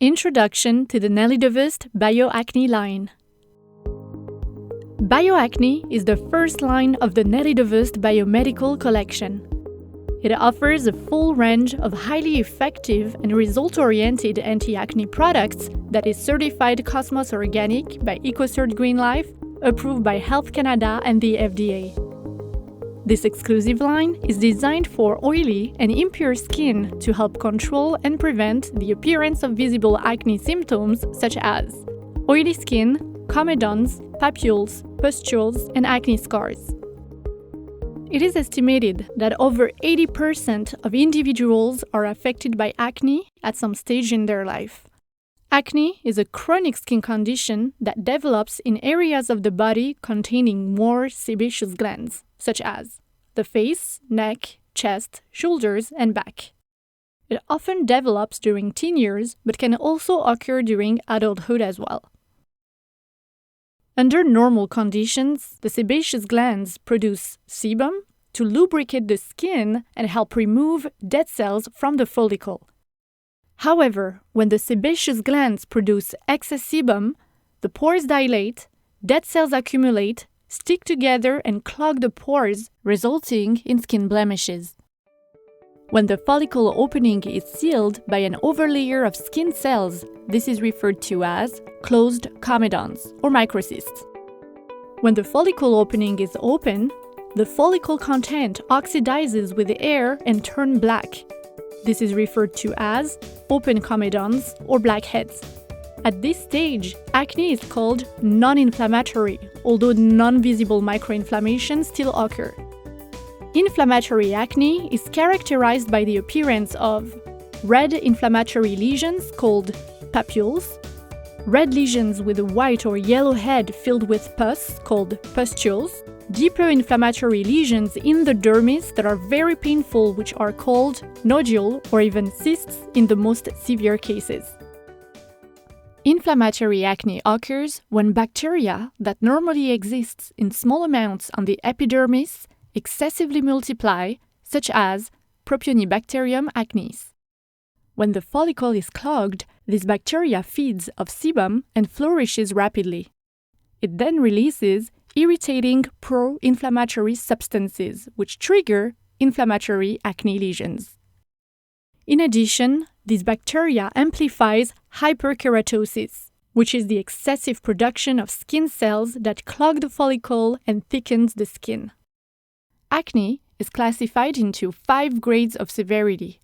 Introduction to the Nelly Vuyst BioAcne line. BioAcne is the first line of the Nelly Vuyst biomedical collection. It offers a full range of highly effective and result-oriented anti-acne products that is certified Cosmos Organic by EcoCert Green Life, approved by Health Canada and the FDA. This exclusive line is designed for oily and impure skin to help control and prevent the appearance of visible acne symptoms such as oily skin, comedones, papules, pustules, and acne scars. It is estimated that over 80% of individuals are affected by acne at some stage in their life. Acne is a chronic skin condition that develops in areas of the body containing more sebaceous glands, such as the face, neck, chest, shoulders, and back. It often develops during teen years, but can also occur during adulthood as well. Under normal conditions, the sebaceous glands produce sebum to lubricate the skin and help remove dead cells from the follicle. However, when the sebaceous glands produce excess sebum, the pores dilate, dead cells accumulate, stick together, and clog the pores, resulting in skin blemishes. When the follicle opening is sealed by an overlayer of skin cells, this is referred to as closed comedones or microcysts. When the follicle opening is open, the follicle content oxidizes with the air and turns black. This is referred to as open comedones or blackheads. At this stage, acne is called non-inflammatory, although non-visible microinflammations still occur. Inflammatory acne is characterized by the appearance of red inflammatory lesions called papules, red lesions with a white or yellow head filled with pus called pustules, deeper inflammatory lesions in the dermis that are very painful, which are called nodule or even cysts in the most severe cases. Inflammatory acne occurs when bacteria that normally exists in small amounts on the epidermis excessively multiply, such as Propionibacterium acnes. When the follicle is clogged, this bacteria feeds off sebum and flourishes rapidly. It then releases irritating pro-inflammatory substances, which trigger inflammatory acne lesions. In addition, this bacteria amplifies hyperkeratosis, which is the excessive production of skin cells that clog the follicle and thickens the skin. Acne is classified into 5 grades of severity.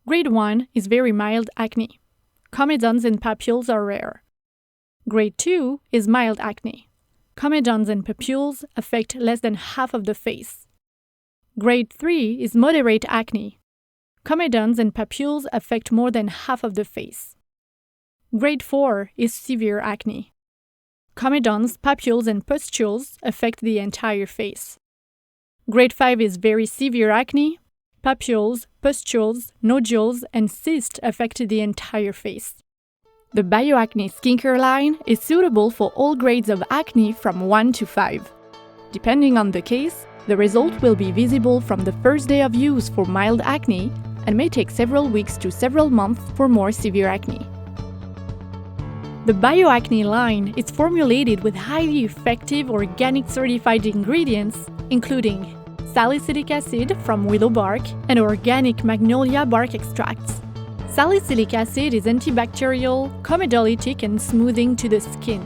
Grade 1 is very mild acne. Comedones and papules are rare. Grade 2 is mild acne. Comedones and papules affect less than half of the face. Grade 3 is moderate acne. Comedones and papules affect more than half of the face. Grade 4 is severe acne. Comedones, papules, and pustules affect the entire face. Grade 5 is very severe acne. Papules, pustules, nodules, and cysts affect the entire face. The BioAcne skincare line is suitable for all grades of acne from 1 to 5. Depending on the case, the result will be visible from the first day of use for mild acne and may take several weeks to several months for more severe acne. The BioAcne line is formulated with highly effective organic certified ingredients, including salicylic acid from willow bark and organic magnolia bark extracts. Salicylic acid is antibacterial, comedolytic, and smoothing to the skin.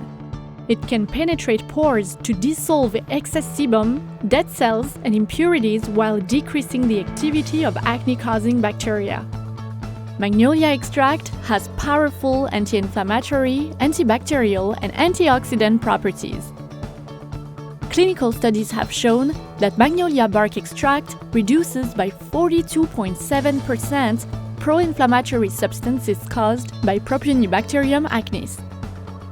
It can penetrate pores to dissolve excess sebum, dead cells, and impurities while decreasing the activity of acne-causing bacteria. Magnolia extract has powerful anti-inflammatory, antibacterial, and antioxidant properties. Clinical studies have shown that magnolia bark extract reduces by 42.7% pro-inflammatory substances caused by Propionibacterium acnes.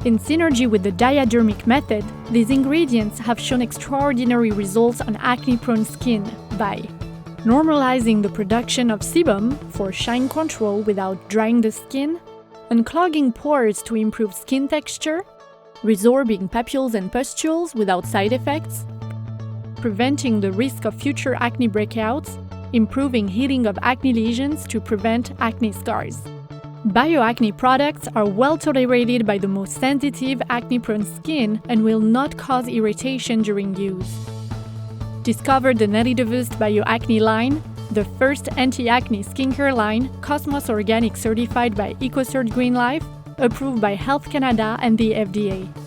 In synergy with the diadermic method, these ingredients have shown extraordinary results on acne-prone skin by normalizing the production of sebum for shine control without drying the skin, unclogging pores to improve skin texture, resorbing papules and pustules without side effects, preventing the risk of future acne breakouts, improving healing of acne lesions to prevent acne scars. BioAcne products are well tolerated by the most sensitive acne-prone skin and will not cause irritation during use. Discover the Nelly Vuyst BioAcne line, the first anti-acne skincare line, Cosmos Organic certified by EcoCert Green Life, approved by Health Canada and the FDA.